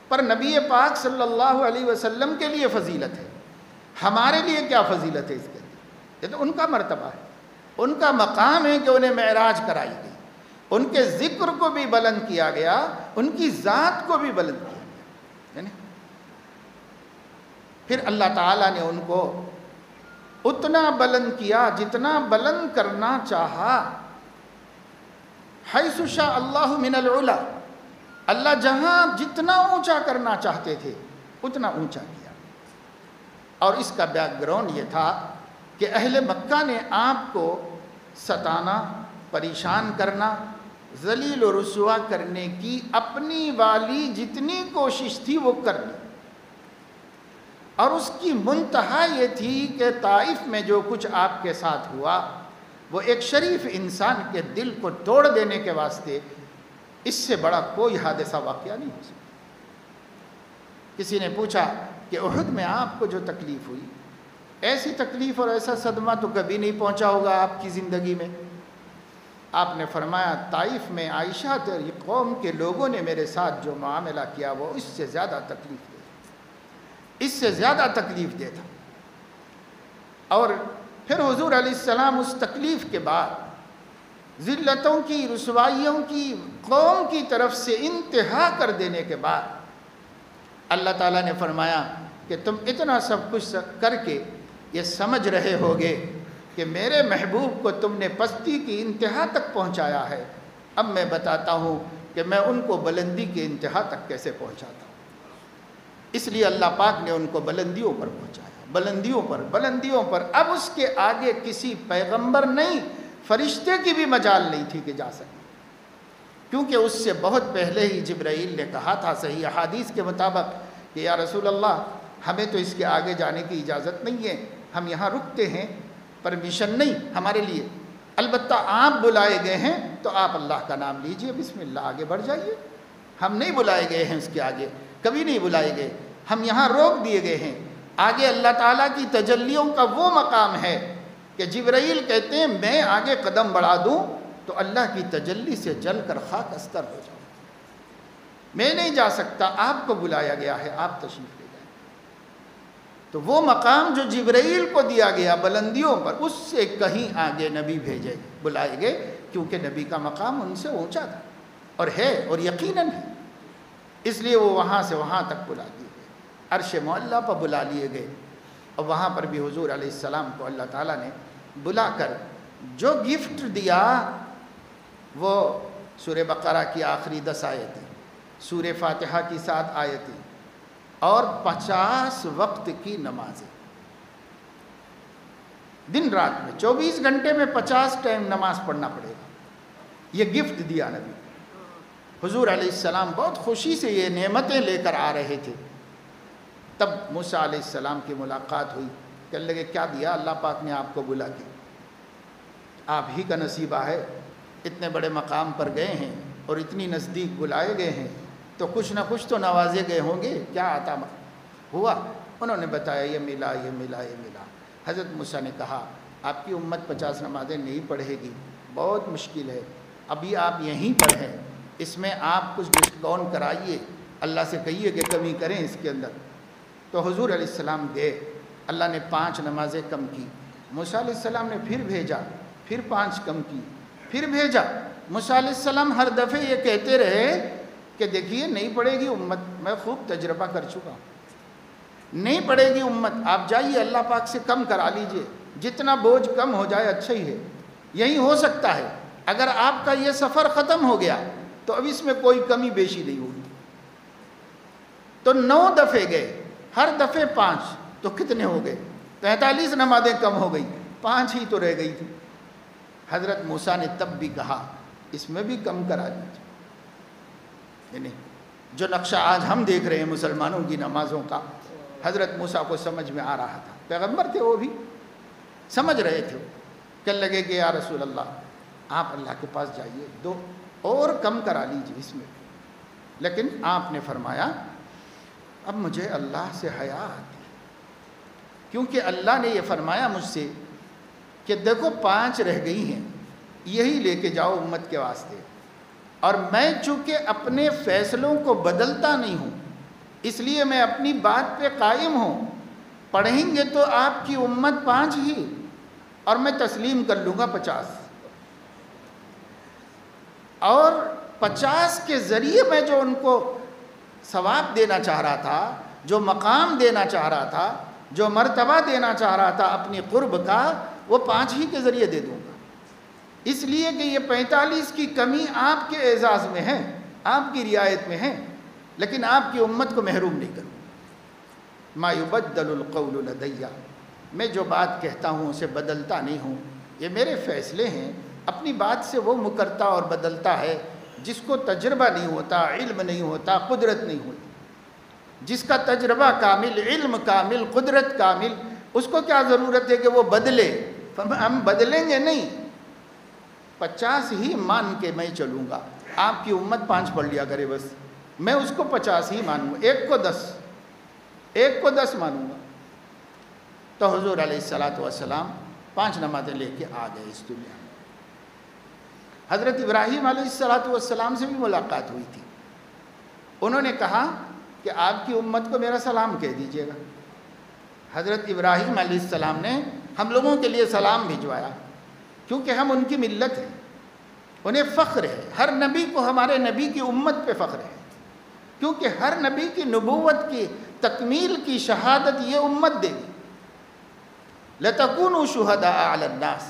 پر نبی پاک صلی اللہ علیہ وسلم کے لیے فضیلت ہے، ہمارے لیے کیا فضیلت ہے اس کے لیے؟ یہ تو ان کا مرتبہ ہے، ان کا مقام ہے کہ انہیں معراج کرائی گئی، ان کے ذکر کو بھی بلند کیا گیا، ان کی ذات کو بھی بلند کیا گیا، یعنی پھر اللہ تعالیٰ نے ان کو اتنا بلند کیا جتنا بلند کرنا چاہا۔ حیث شاء اللہ من العلا، اللہ جہاں جتنا اونچا کرنا چاہتے تھے اتنا اونچا کیا۔ اور اس کا بیک گراؤنڈ یہ تھا کہ اہل مکہ نے آپ کو ستانا، پریشان کرنا، ذلیل و رسوا کرنے کی اپنی والی جتنی کوشش تھی وہ کر لی، اور اس کی منتہا یہ تھی کہ طائف میں جو کچھ آپ کے ساتھ ہوا وہ ایک شریف انسان کے دل کو توڑ دینے کے واسطے اس سے بڑا کوئی حادثہ واقعہ نہیں ہو سکتا۔ کسی نے پوچھا کہ احد میں آپ کو جو تکلیف ہوئی، ایسی تکلیف اور ایسا صدمہ تو کبھی نہیں پہنچا ہوگا آپ کی زندگی میں۔ آپ نے فرمایا طائف میں عائشہ تیری قوم کے لوگوں نے میرے ساتھ جو معاملہ کیا وہ اس سے زیادہ تکلیف دے، اس سے زیادہ تکلیف دے تھا۔ اور پھر حضور علیہ السلام اس تکلیف کے بعد ذلتوں کی، رسوائیوں کی، قوم کی طرف سے انتہا کر دینے کے بعد اللہ تعالیٰ نے فرمایا کہ تم اتنا سب کچھ کر کے یہ سمجھ رہے ہوگے کہ میرے محبوب کو تم نے پستی کی انتہا تک پہنچایا ہے، اب میں بتاتا ہوں کہ میں ان کو بلندی کی انتہا تک کیسے پہنچاتا ہوں۔ اس لیے اللہ پاک نے ان کو بلندیوں پر پہنچایا، بلندیوں پر۔ اب اس کے آگے کسی پیغمبر نہیں، فرشتے کی بھی مجال نہیں تھی کہ جا سکے، کیونکہ اس سے بہت پہلے ہی جبرائیل نے کہا تھا صحیح احادیث کے مطابق کہ یا رسول اللہ ہمیں تو اس کے آگے جانے کی اجازت نہیں ہے، ہم یہاں رکتے ہیں، پرمیشن نہیں ہمارے لیے، البتہ آپ بلائے گئے ہیں تو آپ اللہ کا نام لیجئے، بسم اللہ آگے بڑھ جائیے۔ ہم نہیں بلائے گئے ہیں اس کے آگے، کبھی نہیں بلائے گئے، ہم یہاں روک دیے گئے ہیں۔ آگے اللہ تعالیٰ کی تجلیوں کا وہ مقام ہے کہ جبرائیل کہتے ہیں میں آگے قدم بڑھا دوں تو اللہ کی تجلی سے جل کر خاک استر ہو جاؤں، میں نہیں جا سکتا، آپ کو بلایا گیا ہے، آپ تشریف لے جائیں۔ تو وہ مقام جو جبرائیل کو دیا گیا بلندیوں پر، اس سے کہیں آگے نبی بھیجے بلائے گئے، کیونکہ نبی کا مقام ان سے اونچا تھا اور ہے، اور یقیناً ہے، اس لیے وہ وہاں سے وہاں تک بلا دیے گئے، عرش معلیٰ پر بلا لیے گئے۔ اور وہاں پر بھی حضور علیہ السلام کو اللہ تعالیٰ نے بلا کر جو گفٹ دیا وہ سورہ بقرہ کی آخری 10 آیتیں، سورہ فاتحہ کی 7 آیتیں اور 50 وقت کی نمازیں، دن رات میں 24 گھنٹے میں 50 ٹائم نماز پڑھنا پڑے گا، یہ گفٹ دیا نبی۔ حضور علیہ السلام بہت خوشی سے یہ نعمتیں لے کر آ رہے تھے، تب موسیٰ علیہ السلام کی ملاقات ہوئی، کہنے لگے کیا دیا اللہ پاک نے آپ کو بلا کے؟ آپ ہی کا نصیبہ ہے، اتنے بڑے مقام پر گئے ہیں اور اتنی نزدیک بلائے گئے ہیں تو کچھ نہ کچھ تو نوازے گئے ہوں گے، کیا عطا ہوا؟ انہوں نے بتایا یہ ملا، یہ ملا، یہ ملا۔ حضرت موسیٰ نے کہا آپ کی امت 50 نمازیں نہیں پڑھے گی، بہت مشکل ہے، ابھی آپ یہیں پر ہیں، اس میں آپ کچھ ڈسکاؤنٹ کرائیے، اللہ سے کہیے کہ کمی کریں اس کے اندر۔ تو حضور علیہ السلام گئے، اللہ نے 5 نمازیں کم کی، موسیٰ علیہ السلام نے پھر بھیجا، پھر 5 کم کی، پھر بھیجا۔ موسیٰ علیہ السلام ہر دفعہ یہ کہتے رہے کہ دیکھیے نہیں پڑے گی امت، میں خوب تجربہ کر چکا ہوں، نہیں پڑے گی امت، آپ جائیے اللہ پاک سے کم کرا لیجئے، جتنا بوجھ کم ہو جائے اچھا ہی ہے، یہی ہو سکتا ہے، اگر آپ کا یہ سفر ختم ہو گیا تو اب اس میں کوئی کمی بیشی نہیں ہوگی۔ تو 9 دفعے گئے، ہر دفعے 5، تو کتنے ہو گئے؟ 43 نمازیں کم ہو گئی، 5 ہی تو رہ گئی تھی۔ حضرت موسیٰ نے تب بھی کہا اس میں بھی کم کرا دیجیے، یعنی جو نقشہ آج ہم دیکھ رہے ہیں مسلمانوں کی نمازوں کا، حضرت موسیٰ کو سمجھ میں آ رہا تھا، پیغمبر تھے وہ بھی سمجھ رہے تھے، کہنے لگے کہ یا رسول اللہ آپ اللہ کے پاس جائیے، 2 اور کم کرا لیجیے اس میں، لیکن آپ نے فرمایا اب مجھے اللہ سے حیا آتی ہے، کیونکہ اللہ نے یہ فرمایا مجھ سے کہ دیکھو 5 رہ گئی ہیں، یہی لے کے جاؤ امت کے واسطے، اور میں چونکہ اپنے فیصلوں کو بدلتا نہیں ہوں اس لیے میں اپنی بات پہ قائم ہوں، پڑھیں گے تو آپ کی امت 5 ہی، اور میں تسلیم کر لوں گا 50، اور 50 کے ذریعے میں جو ان کو ثواب دینا چاہ رہا تھا، جو مقام دینا چاہ رہا تھا، جو مرتبہ دینا چاہ رہا تھا اپنی قرب کا، وہ 5 ہی کے ذریعے دے دوں گا، اس لیے کہ یہ 45 کی کمی آپ کے اعزاز میں ہے، آپ کی رعایت میں ہے، لیکن آپ کی امت کو محروم نہیں کروں۔ ما یبدل القول لدی، میں جو بات کہتا ہوں اسے بدلتا نہیں ہوں، یہ میرے فیصلے ہیں، اپنی بات سے وہ مکرتا اور بدلتا ہے جس کو تجربہ نہیں ہوتا، علم نہیں ہوتا، قدرت نہیں ہوتی۔ جس کا تجربہ کامل، علم کامل، قدرت کامل، اس کو کیا ضرورت ہے کہ وہ بدلے؟ ہم بدلیں گے نہیں، 50 ہی مان کے میں چلوں گا، آپ کی امت 5 پڑھ لیا کرے بس، میں اس کو 50 ہی مانوں گا، ایک کو 10 مانوں گا۔ تو حضور علیہ السلام 5 نمازیں لے کے آ گئے اس دنیا میں۔ حضرت ابراہیم علیہ السلام سے بھی ملاقات ہوئی تھی، انہوں نے کہا کہ آپ کی امت کو میرا سلام کہہ دیجیے گا۔ حضرت ابراہیم علیہ السلام نے ہم لوگوں کے لیے سلام بھجوایا، کیونکہ ہم ان کی ملت ہیں، انہیں فخر ہے، ہر نبی کو ہمارے نبی کی امت پہ فخر ہے، کیونکہ ہر نبی کی نبوت کی تکمیل کی شہادت یہ امت دے گی۔ لَتَكُونُوا شُهَدَاءَ عَلَى النَّاسِ،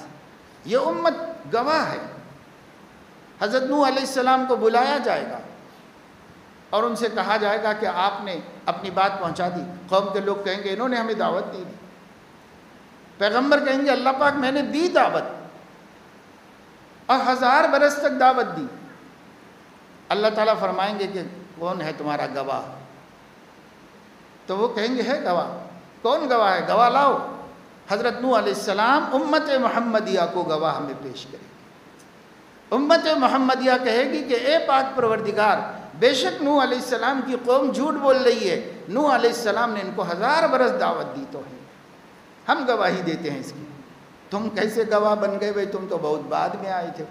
یہ امت گواہ ہے۔ حضرت نوح علیہ السلام کو بلایا جائے گا اور ان سے کہا جائے گا کہ آپ نے اپنی بات پہنچا دی، قوم کے لوگ کہیں گے انہوں نے ہمیں دعوت دی، پیغمبر کہیں گے اللہ پاک میں نے دی دعوت، اور 1000 برس تک دعوت دی۔ اللہ تعالیٰ فرمائیں گے کہ کون ہے تمہارا گواہ؟ تو وہ کہیں گے ہے گواہ۔ کون گواہ ہے؟ گواہ لاؤ۔ حضرت نوح علیہ السلام امت محمدیہ کو گواہ میں پیش کرے گی۔ امت محمدیہ کہے گی کہ اے پاک پروردگار، بے شک نوح علیہ السلام کی قوم جھوٹ بول رہی ہے، نوح علیہ السلام نے ان کو 1000 برس دعوت دی تو ہے، ہم گواہی دیتے ہیں اس کی۔ تم کیسے گواہ بن گئے بھائی؟ تم تو بہت بعد میں آئے تھے۔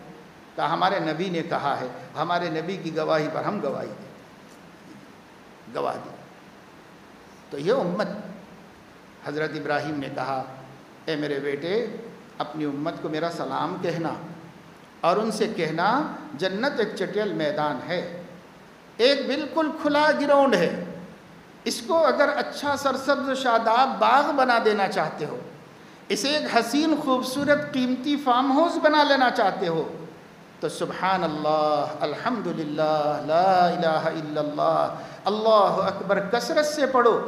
کہا ہمارے نبی نے کہا ہے، ہمارے نبی کی گواہی پر ہم گواہی دیں، گواہ دیں۔ تو یہ امت، حضرت ابراہیم نے کہا اے میرے بیٹے، اپنی امت کو میرا سلام کہنا، اور ان سے کہنا جنت ایک چٹیل میدان ہے، ایک بالکل کھلا گراؤنڈ ہے، اس کو اگر اچھا سرسبز و شاداب باغ بنا دینا چاہتے ہو، اسے ایک حسین خوبصورت قیمتی فارم ہاؤس بنا لینا چاہتے ہو، تو سبحان اللہ، الحمدللہ، لا الہ الا اللہ، اللہ اکبر کثرت سے پڑھو۔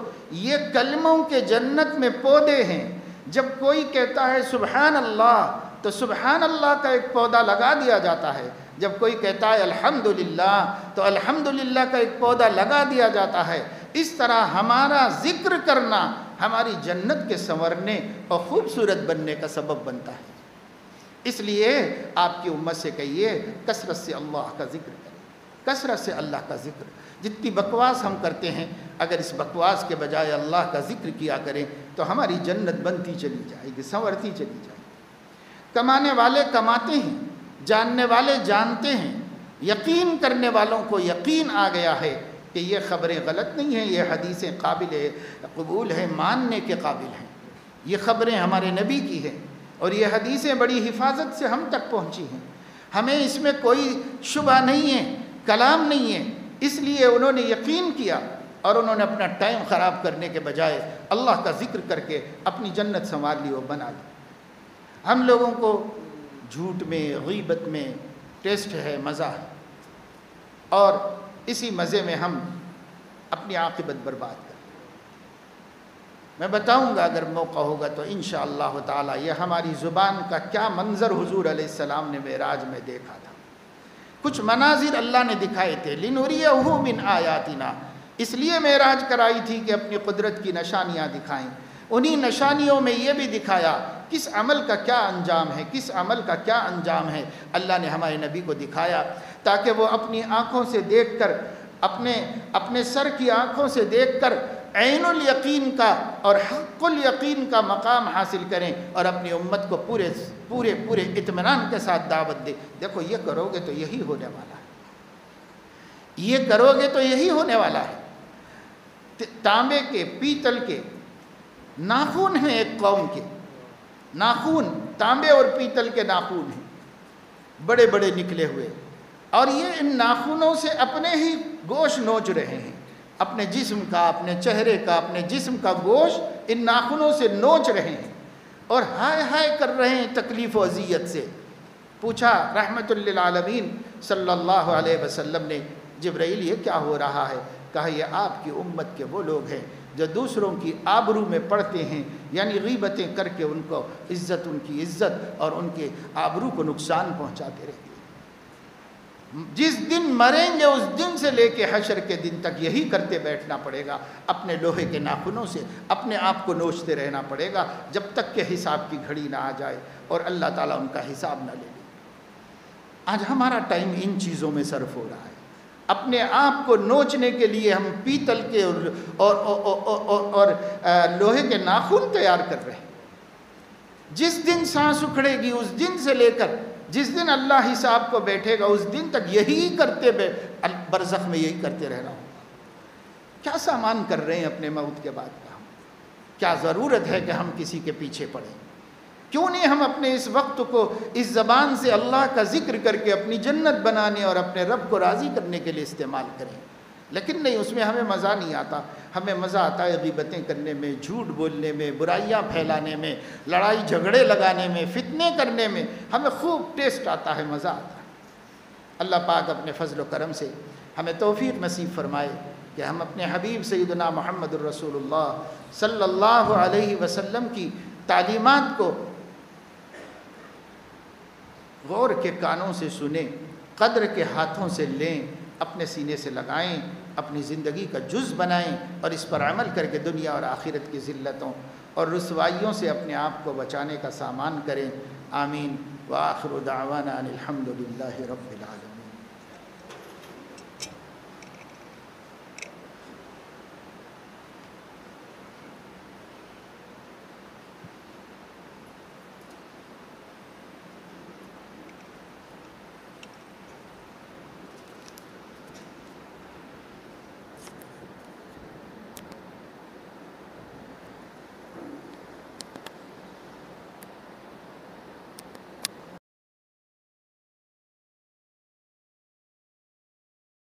یہ کلموں کے جنت میں پودے ہیں، جب کوئی کہتا ہے سبحان اللہ تو سبحان اللہ کا ایک پودا لگا دیا جاتا ہے، جب کوئی کہتا ہے الحمدللہ تو الحمدللہ کا ایک پودا لگا دیا جاتا ہے۔ اس طرح ہمارا ذکر کرنا ہماری جنت کے سنورنے اور خوبصورت بننے کا سبب بنتا ہے۔ اس لیے آپ کی امت سے کہیے کثرت سے اللہ کا ذکر کریں، کثرت سے اللہ کا ذکر۔ جتنی بکواس ہم کرتے ہیں، اگر اس بکواس کے بجائے اللہ کا ذکر کیا کریں تو ہماری جنت بنتی چلی جائے گی، سنورتی چلی جائے گی۔ کمانے والے کماتے ہیں، جاننے والے جانتے ہیں، یقین کرنے والوں کو یقین آ گیا ہے کہ یہ خبریں غلط نہیں ہیں، یہ حدیثیں قابل قبول ہیں، ماننے کے قابل ہیں، یہ خبریں ہمارے نبی کی ہیں، اور یہ حدیثیں بڑی حفاظت سے ہم تک پہنچی ہیں، ہمیں اس میں کوئی شبہ نہیں ہے، کلام نہیں ہے۔ اس لیے انہوں نے یقین کیا اور انہوں نے اپنا ٹائم خراب کرنے کے بجائے اللہ کا ذکر کر کے اپنی جنت سنوار لی اور بنا لی۔ ہم لوگوں کو جھوٹ میں، غیبت میں ٹیسٹ ہے، مزہ ہے، اور اسی مزے میں ہم اپنی عاقبت برباد کریں۔ میں بتاؤں گا اگر موقع ہوگا تو انشاءاللہ تعالی یہ ہماری زبان کا کیا منظر حضور علیہ السلام نے معراج میں دیکھا تھا۔ کچھ مناظر اللہ نے دکھائے تھے، لِنُرِيَهُ مِنْ آیَاتِنَا، اس لیے معراج کرائی تھی کہ اپنی قدرت کی نشانیاں دکھائیں۔ انہی نشانیوں میں یہ بھی دکھایا کس عمل کا کیا انجام ہے، کس عمل کا کیا انجام ہے، اللہ نے ہمارے نبی کو دکھایا تاکہ وہ اپنی آنکھوں سے دیکھ کر، اپنے سر کی آنکھوں سے دیکھ کر عین الیقین کا اور حق الیقین کا مقام حاصل کریں اور اپنی امت کو پورے اطمینان کے ساتھ دعوت دے۔ دیکھو یہ کرو گے تو یہی ہونے والا ہے، یہ کرو گے تو یہی ہونے والا ہے۔ تانبے کے، پیتل کے ناخن ہیں ایک قوم کے، ناخن تانبے اور پیتل کے ناخن ہیں، بڑے بڑے نکلے ہوئے، اور یہ ان ناخنوں سے اپنے ہی گوشت نوچ رہے ہیں، اپنے جسم کا، اپنے چہرے کا، اپنے جسم کا گوشت ان ناخنوں سے نوچ رہے ہیں اور ہائے ہائے کر رہے ہیں تکلیف و اذیت سے۔ پوچھا رحمت للعالمین صلی اللہ علیہ وسلم نے، جبرائیل یہ کیا ہو رہا ہے؟ کہا یہ آپ کی امت کے وہ لوگ ہیں جو دوسروں کی آبرو میں پڑتے ہیں، یعنی غیبتیں کر کے ان کو عزت، ان کی عزت اور ان کے آبرو کو نقصان پہنچاتے رہتے ہیں۔ جس دن مریں گے اس دن سے لے کے حشر کے دن تک یہی کرتے بیٹھنا پڑے گا، اپنے لوہے کے ناخنوں سے اپنے آپ کو نوچتے رہنا پڑے گا جب تک کہ حساب کی گھڑی نہ آ جائے اور اللہ تعالیٰ ان کا حساب نہ لے لے۔ آج ہمارا ٹائم ان چیزوں میں صرف ہو رہا ہے، اپنے آپ کو نوچنے کے لیے ہم پیتل کے اور لوہے کے ناخن تیار کر رہے ہیں۔ جس دن سانس اکھڑے گی اس دن سے لے کر جس دن اللہ حساب کو بیٹھے گا اس دن تک یہی کرتے برزخ میں یہی کرتے رہنا ہوگا۔ کیا سامان کر رہے ہیں اپنے موت کے بعد کا؟ کیا ضرورت ہے کہ ہم کسی کے پیچھے پڑیں؟ کیوں نہیں ہم اپنے اس وقت کو اس زبان سے اللہ کا ذکر کر کے اپنی جنت بنانے اور اپنے رب کو راضی کرنے کے لیے استعمال کریں؟ لیکن نہیں، اس میں ہمیں مزہ نہیں آتا۔ ہمیں مزہ آتا ہے غیبتیں کرنے میں، جھوٹ بولنے میں، برائیاں پھیلانے میں، لڑائی جھگڑے لگانے میں، فتنے کرنے میں، ہمیں خوب ٹیسٹ آتا ہے، مزہ آتا ہے۔ اللہ پاک اپنے فضل و کرم سے ہمیں توفیق نصیب فرمائے کہ ہم اپنے حبیب سیدنا محمد الرسول اللہ صلی اللہ علیہ وسلم کی تعلیمات کو غور کے کانوں سے سنیں، قدر کے ہاتھوں سے لیں، اپنے سینے سے لگائیں، اپنی زندگی کا جز بنائیں اور اس پر عمل کر کے دنیا اور آخرت کی ذلتوں اور رسوائیوں سے اپنے آپ کو بچانے کا سامان کریں۔ آمین۔ وآخر دعوانا ان الحمد للہ رب العالمین۔